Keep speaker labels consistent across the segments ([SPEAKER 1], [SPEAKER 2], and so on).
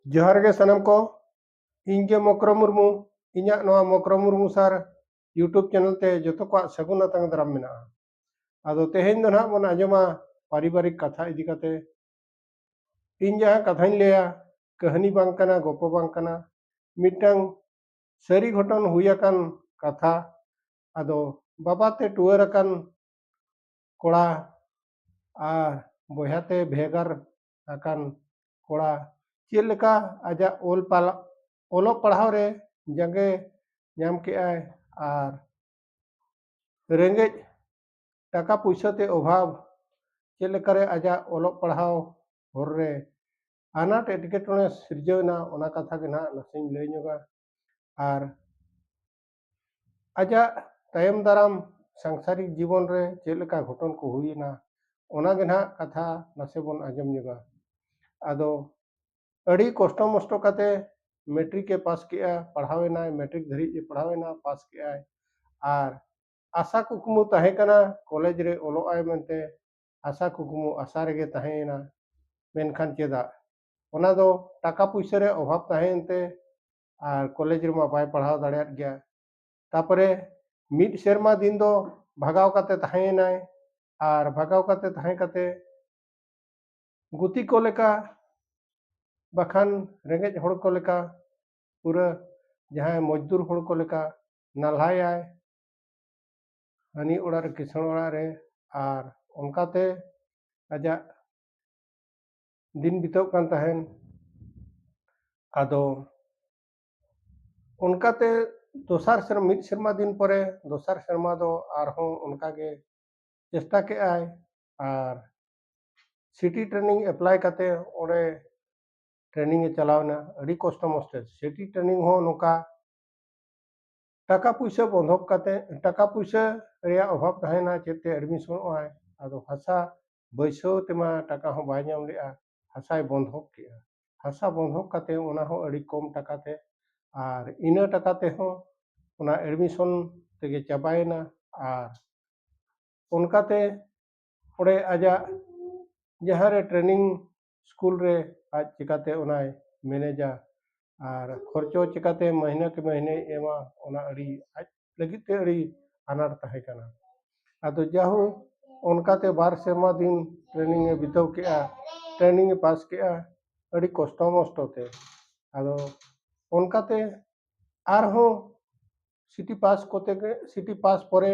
[SPEAKER 1] जोहार गे सनम को इन गे मकरो मुर्मू इन्या नवा मकरो मुर्मू सर यूट्यूब चैनल ते जो को सगुन अतंग दाराम मेना आदो तेहेन दो ना मन आजमा पारिवारिक कथा इदी कते इन जहां कथाइन लेया कहानी बांग कना गप्पो बांग कना मिटंग सरी घटन हुयाकन कथा आदो बाबाते टुअर अकन कोड़ा आ बोहाते भेगर अकन कोड़ा चेलेका आजा ओलो पढ़ाव रे जंगे नाम के आय आर रेंगेज टाका पैसा ते अभाव चेलेकारे आजा ओलो पढ़ाव होर रे आनाट एटकेटोणे सिरजवना ओना कथा के ना नसें लई नोगा आर आजा तायम दाराम सांसारिक जीवन रे चेलेका घटन को हुईना ओना गे ना कथा नसे बन आजम नोगा आदो अड़ी कष्ट मष्ट कते मैट्रिक के पास किया पढ़ावेना मैट्रिक धरी पढ़ावेना पास किया आर आशा कुकमु तहे कना कॉलेज रे ओलो आय मनते आशा कुकमु आशा रेगे तहेना मेनखान चेदा ओना दो टाका पैसा रे अभाव तहेनते आर कॉलेज रे मा बाय पढ़ाव दाड़ेयात गया तापरे मिड सेरमा दिन दो भगाव कते तहेनाय आर भगाव कते तहे कते गुती को लेका बखान रेंगेज हड़ को लेका पूरा जहां मजदूर हड़ को लेका नाल्हायाय हनी ओड़ा रे किसान ओड़ा रे आर उनकाते आजा दिन बिताव कान तहेन आदो उनकाते दोसार सेर मिड सेरमा दिन परे दोसार सेरमा दो आरहों उनका गे चेष्टा के I R city training apply कते ओरे ट्रेनिंग ए चलावना अड़ी कष्ट मष्ट सिटी ट्रेनिंग हो नोका टाका पैसा बंधक कते टाका पैसा रे अभाव तहेना चेते एडमिशन आय आदो भाषा बैसो तेमा टाका हो बाय नाम लेआ हासाय बंधक के हासा बंधक कते ओना हो अड़ी कम टाका ते आर इना टाका ते हो ओना एडमिशन तेगे चाबायना आर उनकाते ओड़े आजा जहां रे ट्रेनिंग स्कूल रे आज चिकाते ओनाय मैनेजा आर खर्चो चिकाते महीना के महीने एमा ओना अड़ी आज लगी ते अड़ी अनार तहे कना आदो जाहू उनकाते बार सेमा दिन ट्रेनिंग ए बिताव के ट्रेनिंग ए पास के अड़ी कष्ट मष्ट ते आदो उनकाते आरहो सिटी पास कोते के सिटी पास परे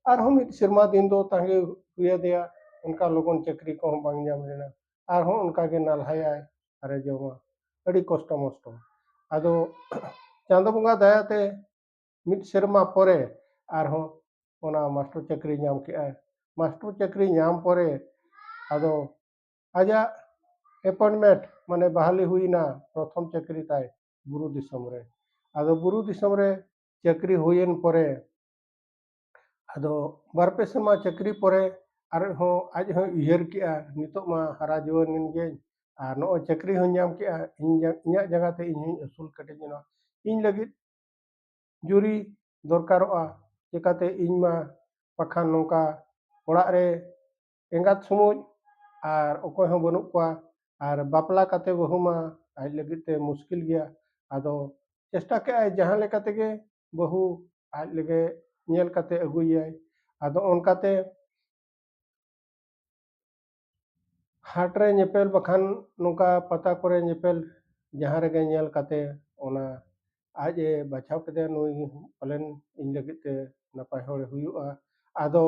[SPEAKER 1] आरहो मिड सेरमा दिन दो तांगे हुया दिया उनका लोगन चक्री को बांग जाम लेना आरहो उनका के नाल्हायाय अरे जोमा अड़ी कष्ट मष्ट आदो चांदो बंगा दयाते मिड सेरमा परे आरहो ओना मास्टर चक्री नाम के मास्टर चक्री नाम परे आदो आजा अपॉइंटमेंट माने बहाली हुईना प्रथम चक्री ताय बुरु दिसम रे आदो बुरु दिसम रे चक्री हुईन परे आदो बारपे सेमा चक्री परे आर हो आज हो उहर के नितो मा हरा जुवान गे आर नो चक्री हो नाम के इन्या जगह ते इन असूल कटेजना इन लगी जुरी दरकारोआ चिकाते इन मा पखान नोका ओड़ा रे एंगात समुज आर ओकोय हो बनु को आर बापला कते बहु मा आज लगी ते मुश्किल गया आदो चेष्टा के आय जहां लेका तेगे बहु आज लगे नेल कते अगुयाय आदो उनकाते हाट रे नेपेल बखान नोका पता करे नेपेल जहां रे नेल कते ओना आज ए बचाव कते नुई पलन इन लगी ते नपाय होड़ हुयुआ आदो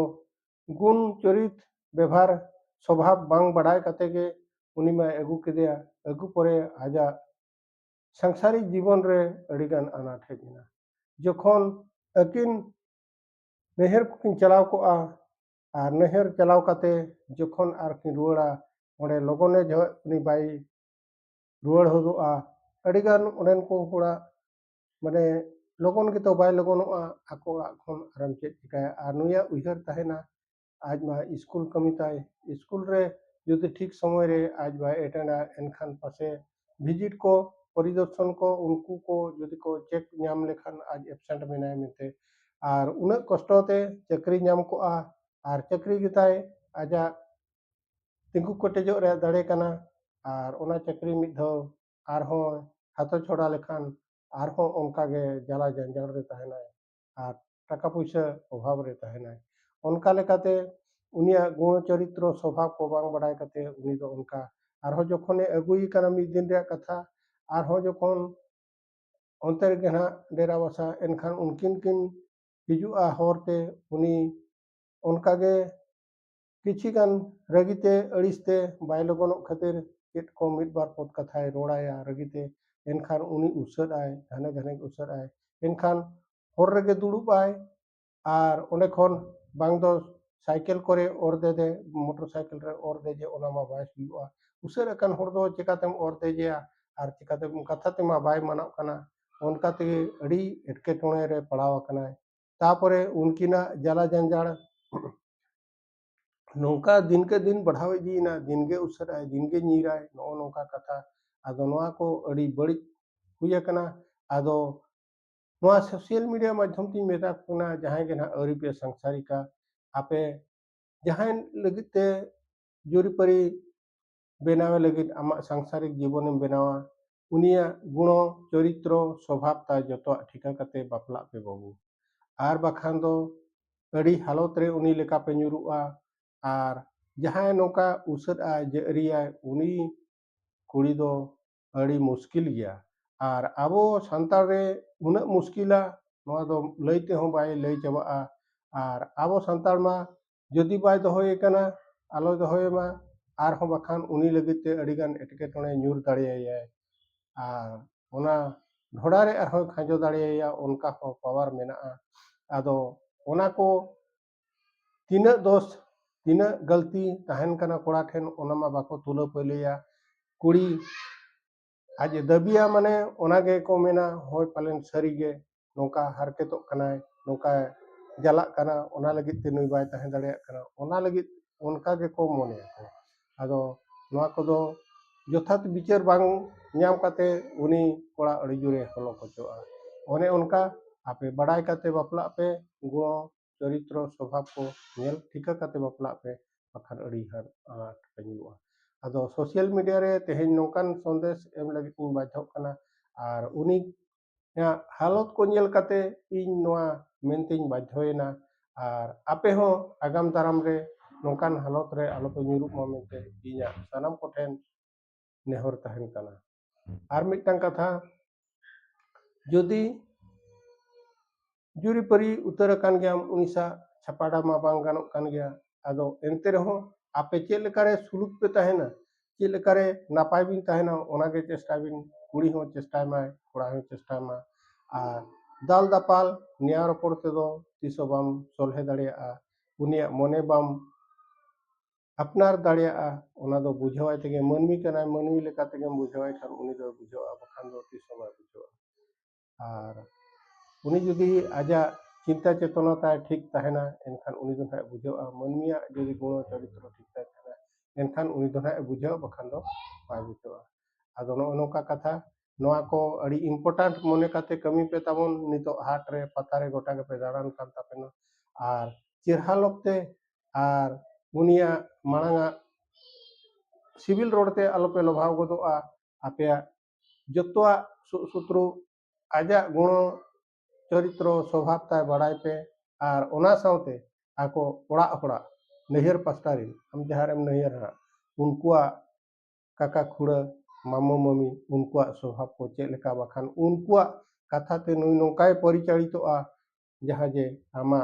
[SPEAKER 1] गुण चरित व्यवहार स्वभाव बांग बढ़ाय कते गे उनी मा अगु केदिया अगु परे आजा सांसारिक जीवन रे अड़ीगान अनाट हेजना जखन अकिन नहर को चलाव को आर नहर चलाव कते जखन आर की रुआड़ा ओंडे लगने जो उनी बाई रुआड़ होदोआ अड़ीगान ओंडेन को होड़ा माने लगन के तो बाय लगनोआ आको ओड़ा खन आराम चेक चिकाया आर नुया उहर तहेना आज मा स्कूल कमी ताय स्कूल रे यदि ठीक समय रे आज बाय एटेंडा एनखान पासे विजिट को परिदर्शन को उनको को यदि को चेक नाम लेखान आज एबसेंट मेनाय मेते आर उना कष्टते चक्री नाम को आर चक्री गिताय आजा तिंगु कटेजो रे दाड़े कना आर ओना चक्री मिद धाव आरहों हाथो छोड़ा लेखान आरहों उनका गे जला जंजाल रे तहनाय आर टाका पैसा अभाव रे तहनाय उनका लेकाते उनिया गुण चरित्र स्वभाव को बांग बड़ाय कते उनी दो उनका आरहों जखने अगुई kana मिद दिन रे कथा आरहों जखन onte rege na डेरा बसा एनखान उनकिन किन हिजुआ होरते उनी उनका गे किछि गान रगिते अड़िसते बाय लगनोग खातिर चेद को मिद बार पद कथाय रोड़ाया रगिते एनखान उनी उसराय घने घने उसराय एनखान होर रगे दुड़ुबाय आर ओंडे खन बांग दो साइकेल करे और दे दे मोटरसाइकेल रे और दे जे ओना मा बाय हुआ उसर अकन होर दो चिकातेम और दे जे आर चिकातेम कथा तेमा बाय मानाव कना उनका तेगे अड़ी एटकेटोणे रे पड़ाव कनाय तापरे उनकिना जला जंजाड़ नौका दिन के दिन बढ़ाव इदीना दिन गे उसराय दिन गे नीराय नो नौका कथा आदो नोआ को अड़ी बड़ी हुई कना आदो नोआ सोशल मीडिया माध्यम ती मेता कुना जहां गे ना अरी पे संसारिका आपे जहां लगिते जुरीपरी बेनावे लगित आमा सांसारिक जीवन बेनावा उनिया गुण चरित्र स्वभाव ता जतो ठिका कते बापला पे बाबू आर बाखान दो अड़ी हालत रे उनी लेका पे ᱧᱩᱨᱩᱜᱼᱟ आर जहां नौका उसरा जे अरिया उनी कुड़ी दो अड़ी मुश्किल गया आर आबो संतार रे उना मुश्किला नोआ दो लईते हो बाय लई चाबाआ आर आबो संतार मा जदि बाय दोहोय कना आलो दोहोय मा आर हो बाखान उनी लगिते अड़ी गान एटकेटोणे ᱧᱩᱨ दाड़ेया आर ओना ढोड़ा रे आरो खाजो दाड़ेया उनका हो पावर मेनाआ आदो ओना को तीना दोष तीना गलती तहन कना कोड़ा ठेन ओना मा बाको तुला पलेया कुड़ी आज दबिया माने ओना गे को मेना होय पालन सरीगे नौका हरकतो कनाय नौका जला कना ओना लगित ते नुई बाय तहन दाड़ेया कना ओना लगित उनका गे को मोने आदो नोआ को दो यथात विचार बांग ᱧᱟᱢ काते उनी कोड़ा अड़ी जुरे हलो कोचोआ ओने उनका आपे बड़ाई काते बापला पे गुण चरित्र स्वभाव को नेल ठिका काते बापला पे बखान अड़ी हर आट पेनुआ आदो सोशल मीडिया रे तेहेन नौकान संदेश एम लगित इन बाध्य कना आर उनी या हालत को नेल काते इन नोआ मेनतिन बाध्ययना आर आपे हो आगाम दाराम रे नौकान हालत रे आलो पे ᱧᱩᱨᱩᱜ मा मेनते इया सानाम कोठेन नेहर तहन कना आर मिटटांग कथा जदि जुरीपरी उतर कान गया उनिसा छापाड़ा मा बांग गानोग कान गया आदो एनते रहो आपे चेल लेकारे सुलुक पे तहना चेल लेकारे नापाय बिन तहना ओना गे चेष्टा बिन कुड़ी हो चेष्टा मा कोड़ा हो चेष्टा मा आर दाल दापाल न्याय रपड़ ते दो तिसो बाम सोल्हे दाड़ेया उनिया मोने बाम अपनार दाड़ेया ओना दो बुझावाय तेगे मनमी कनाय मनमी लेका तेगे बुझावाय खान उनी दो बुझावा बखान दो तिसो मा बुझावा आर उनी जदि आजा चिंता चेतना ताय ठीक तहना एनखान उनी दो ना बुझावा मनमिया जदि गुण चरित्र ठीक तहना एनखान उनी दो ना बुझावा बखान दो बाय बुझावा आदो नो नोका कथा नोआ को अड़ी इम्पोर्टेंट मोने काते कमी पे ताबोन नितो हाट रे पता रे गोटा के पे दाड़ान कान तापेनो आर चिरहा लोकते आर उनिया मांगा सिविल रोडते आलोपे लोभाव गोदोआ आपेया जतोआ सूत्रो आजा गुण चरित्र स्वभाव ताय बड़ाई पे आर ओना सावते आको ओड़ा ओड़ा नैहर पास्टारी हम जहारेम नैहर हा उनकुआ काका खुड़ा मामो मम्मी उनकुआ स्वभाव को चेक लेका बखान उनकुआ कथा ते नुई नौकाय परिचालितोआ जहाँ जे आमा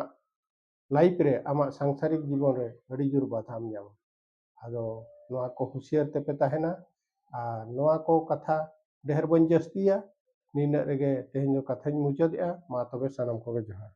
[SPEAKER 1] लाइफ रे आमा सांसारिक जीवन रे अड़ी जोर बाधाम ᱧᱟᱢᱟ आदो नोआ को हुसियार ते पे तहना आ नोआ को कथा ढेर बन जस्तिया नीना रेगे तेहेन जो कथाñ मुचादेआ मा तबे सानाम को जोहार।